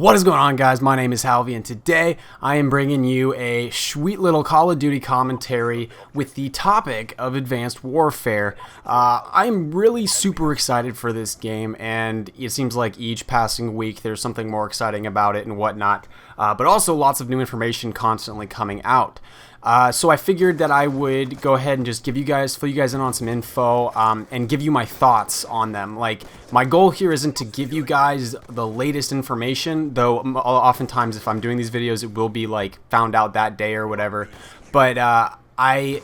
What is going on, guys? My name is Halvy, and today I am bringing you a sweet little Call of Duty commentary with the topic of Advanced Warfare. I'm really super excited for this game, and it seems like each passing week there's something more exciting about it and whatnot, but also lots of new information constantly coming out. So I figured that I would go ahead and just fill you guys in on some info, and give you my thoughts on them. Like, my goal here isn't to give you guys the latest information, though oftentimes if I'm doing these videos, it will be like found out that day or whatever. But I'm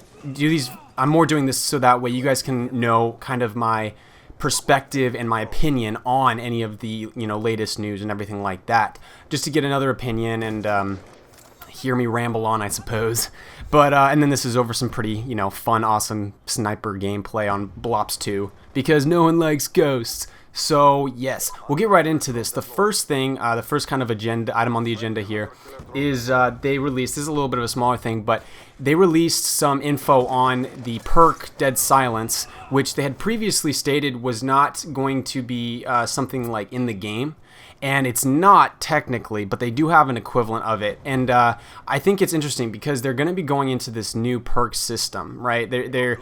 more doing this so that way you guys can know kind of my perspective and my opinion on any of the latest news and everything like that, just to get another opinion and hear me ramble on, I suppose. But and then this is over some pretty fun, awesome sniper gameplay on Blops 2, because no one likes ghosts. So yes, we'll get right into this. The first thing, the first kind of item on the agenda here is they released, this is a little bit of a smaller thing, but they released some info on the perk Dead Silence, which they had previously stated was not going to be something like in the game. And it's not technically, but they do have an equivalent of it. And I think it's interesting because they're going to be going into this new perk system, right? They're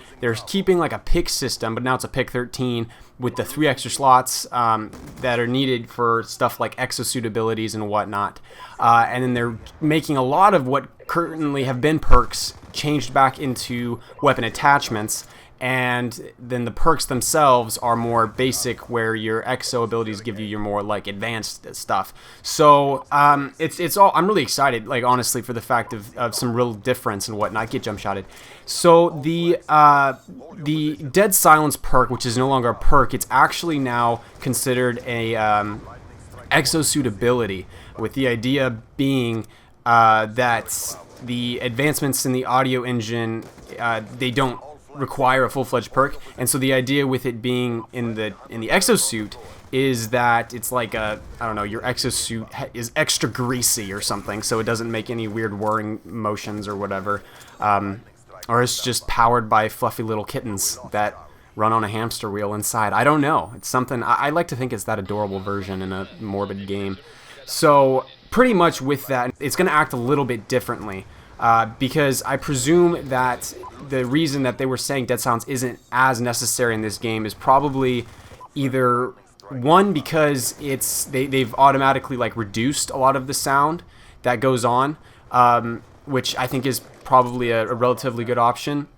keeping like a pick system, but now it's a pick 13 with the 3 extra slots that are needed for stuff like exosuit abilities and whatnot. And then they're making a lot of what currently have been perks changed back into weapon attachments. And then the perks themselves are more basic, where your exo abilities give you your more like advanced stuff. So it's all, I'm really excited, like, honestly, for the fact of some real difference and whatnot. Get jump shotted. So the Dead Silence perk, which is no longer a perk, it's actually now considered a exosuit ability, with the idea being that the advancements in the audio engine, they don't require a full-fledged perk, and so the idea with it being in the exosuit is that it's like I don't know, your exosuit is extra greasy or something, so it doesn't make any weird whirring motions or whatever, or it's just powered by fluffy little kittens that run on a hamster wheel inside. I don't know, it's something, I like to think it's that adorable version in a morbid game. So pretty much with that, it's going to act a little bit differently. Because I presume that the reason that they were saying Dead Silence isn't as necessary in this game is probably either one, because they've automatically like reduced a lot of the sound that goes on, which I think is probably a relatively good option,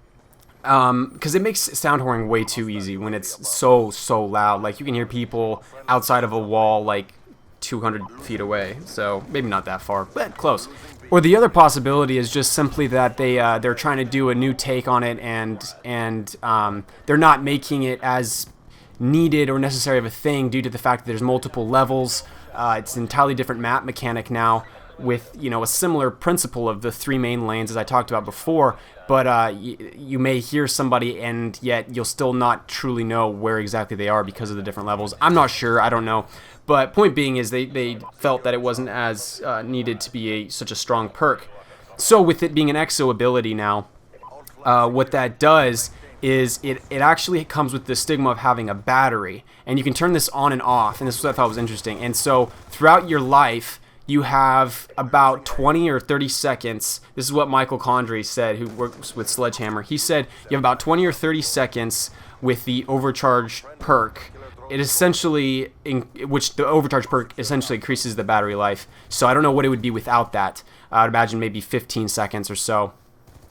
because it makes sound whoring way too easy when it's so loud. Like, you can hear people outside of a wall like 200 feet away, so maybe not that far, but close. Or the other possibility is just simply that they're trying to do a new take on it, and they're not making it as needed or necessary of a thing due to the fact that there's multiple levels. It's an entirely different map mechanic now, with a similar principle of the 3 main lanes as I talked about before, but you may hear somebody and yet you'll still not truly know where exactly they are because of the different levels. I'm not sure, I don't know. But point being is they felt that it wasn't as needed to be such a strong perk. So with it being an exo ability now, what that does is it actually comes with the stigma of having a battery. And you can turn this on and off, and this is what I thought was interesting. And so throughout your life, you have about 20 or 30 seconds. This is what Michael Condrey said, who works with Sledgehammer. He said you have about 20 or 30 seconds with the overcharge perk. It essentially, which the overcharge perk essentially increases the battery life. So I don't know what it would be without that. I'd imagine maybe 15 seconds or so.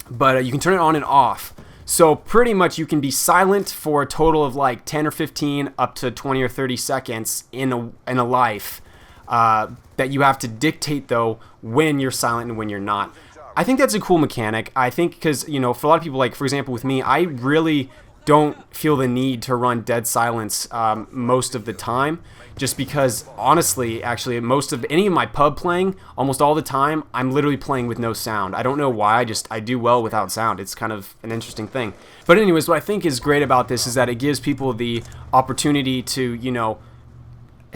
But you can turn it on and off. So pretty much you can be silent for a total of like 10 or 15 up to 20 or 30 seconds in a life. That you have to dictate, though, when you're silent and when you're not. I think that's a cool mechanic. I think because, for a lot of people, like, for example, with me, I really don't feel the need to run Dead Silence most of the time, just because, honestly, actually, most of any of my pub playing, almost all the time, I'm literally playing with no sound. I don't know why, I do well without sound. It's kind of an interesting thing. But anyways, what I think is great about this is that it gives people the opportunity to,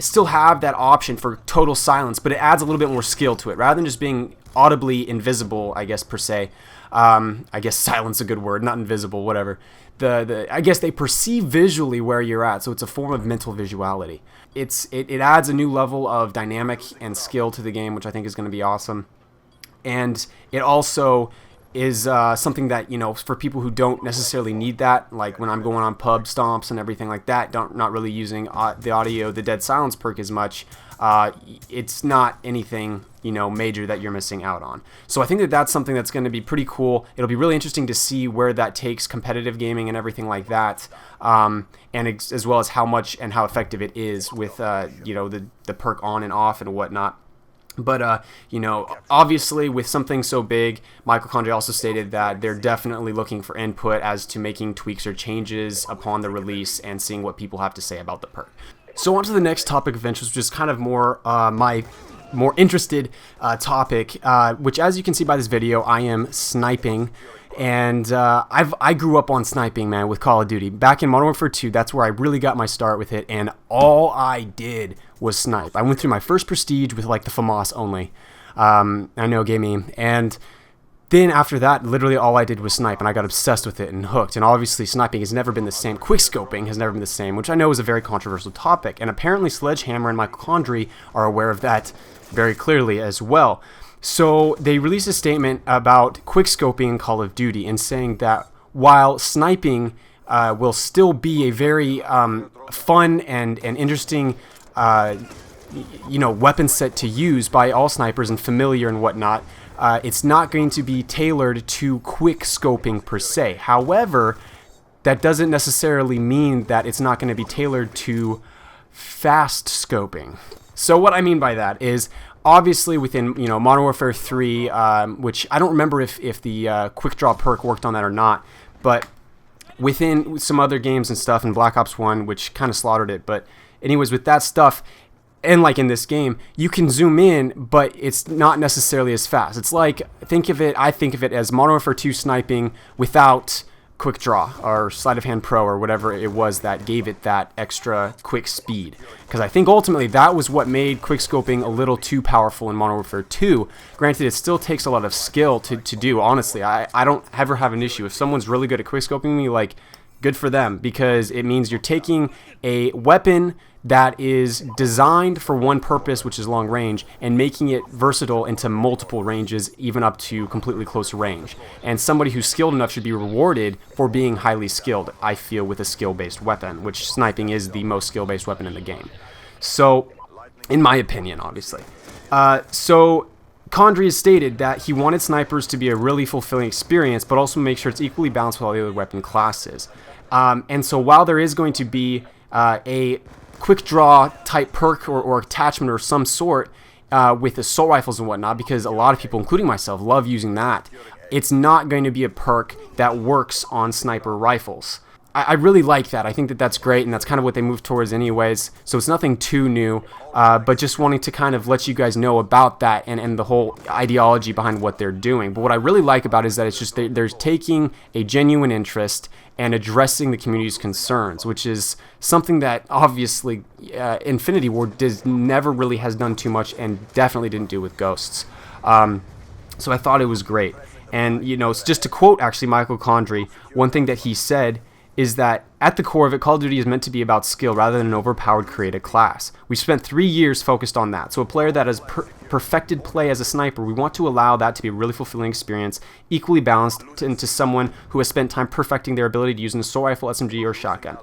still have that option for total silence, but it adds a little bit more skill to it. Rather than just being audibly invisible, I guess, per se. I guess silent's a good word, not invisible, whatever. I guess they perceive visually where you're at, so it's a form of mental visuality. It adds a new level of dynamic and skill to the game, which I think is going to be awesome. And it also is something that, you know, for people who don't necessarily need that, like when I'm going on pub stomps and everything like that, not really using the dead silence perk as much, it's not anything, you know, major that you're missing out on. So I think that that's something that's going to be pretty cool. It'll be really interesting to see where that takes competitive gaming and everything like that, and as well as how much and how effective it is with, you know, the perk on and off and whatnot. But, you know, obviously with something so big, Michael Condrey also stated that they're definitely looking for input as to making tweaks or changes upon the release and seeing what people have to say about the perk. So on to the next topic of interest, which is kind of more my more interested topic, which, as you can see by this video, I am sniping. And I grew up on sniping, man, with Call of Duty. Back in Modern Warfare 2, that's where I really got my start with it, and all I did was snipe. I went through my first Prestige with, like, the FAMAS only. I know, gay meme. And then after that, literally all I did was snipe, and I got obsessed with it and hooked. And obviously, sniping has never been the same. Quickscoping has never been the same, which I know is a very controversial topic. And apparently, Sledgehammer and Michael Condrey are aware of that very clearly as well. So they released a statement about quickscoping in Call of Duty and saying that while sniping will still be a very fun and interesting you know, weapon set to use by all snipers and familiar and whatnot, it's not going to be tailored to quickscoping per se. However, that doesn't necessarily mean that it's not going to be tailored to fast scoping. So what I mean by that is, obviously within, you know, Modern Warfare 3, which I don't remember if the quick draw perk worked on that or not, but within some other games and stuff, in Black Ops 1, which kind of slaughtered it, but anyways, with that stuff, and like in this game, you can zoom in, but it's not necessarily as fast. It's like, I think of it as Modern Warfare 2 sniping without quick draw or sleight of hand pro or whatever it was that gave it that extra quick speed, because I think ultimately that was what made quickscoping a little too powerful in Modern Warfare 2. Granted, it still takes a lot of skill to do. Honestly, I don't ever have an issue if someone's really good at quickscoping me, like, good for them, because it means you're taking a weapon that is designed for one purpose, which is long range, and making it versatile into multiple ranges, even up to completely close range. And somebody who's skilled enough should be rewarded for being highly skilled, I feel, with a skill-based weapon, which sniping is the most skill-based weapon in the game. So, in my opinion, obviously. So, Condrey has stated that he wanted snipers to be a really fulfilling experience, but also make sure it's equally balanced with all the other weapon classes. And so while there is going to be a quick draw type perk or attachment or some sort with assault rifles and whatnot, because a lot of people, including myself, love using that, it's not going to be a perk that works on sniper rifles. I really like that. I think that that's great, and that's kind of what they moved towards anyways, so it's nothing too new, but just wanting to kind of let you guys know about that and the whole ideology behind what they're doing. But what I really like about it is that it's just they're taking a genuine interest and addressing the community's concerns, which is something that obviously Infinity Ward never really has done too much, and definitely didn't do with Ghosts. So I thought it was great. And, you know, just to quote actually Michael Condrey, one thing that he said is that at the core of it, Call of Duty is meant to be about skill rather than an overpowered creative class. We spent 3 years focused on that. So a player that has perfected play as a sniper, we want to allow that to be a really fulfilling experience, equally balanced into someone who has spent time perfecting their ability to use an assault rifle, SMG, or shotgun.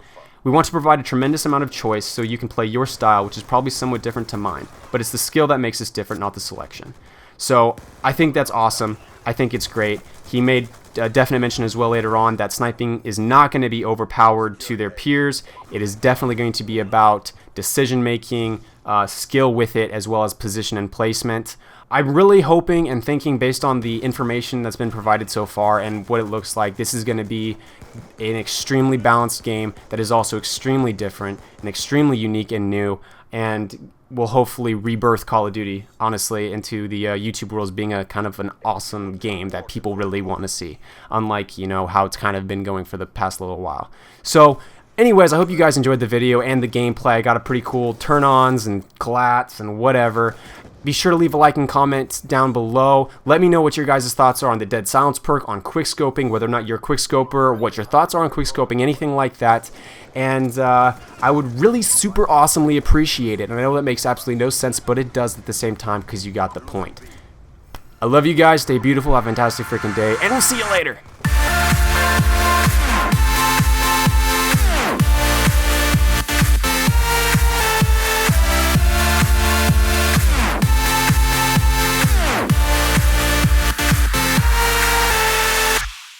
We want to provide a tremendous amount of choice so you can play your style, which is probably somewhat different to mine, but it's the skill that makes us different, not the selection. So I think that's awesome. I think it's great. He made a definite mention as well later on that sniping is not going to be overpowered to their peers. It is definitely going to be about decision making, skill with it, as well as position and placement. I'm really hoping and thinking, based on the information that's been provided so far and what it looks like, this is going to be an extremely balanced game that is also extremely different and extremely unique and new, and will hopefully rebirth Call of Duty, honestly, into the YouTube world as being a kind of an awesome game that people really want to see, unlike, you know, how it's kind of been going for the past little while. So anyways, I hope you guys enjoyed the video and the gameplay. I got a pretty cool turn-ons and collats and whatever. Be sure to leave a like and comment down below. Let me know what your guys' thoughts are on the dead silence perk, on quickscoping, whether or not you're a quickscoper, what your thoughts are on quickscoping, anything like that. And I would really super awesomely appreciate it. And I know that makes absolutely no sense, but it does at the same time because you got the point. I love you guys. Stay beautiful. Have a fantastic freaking day. And we'll see you later.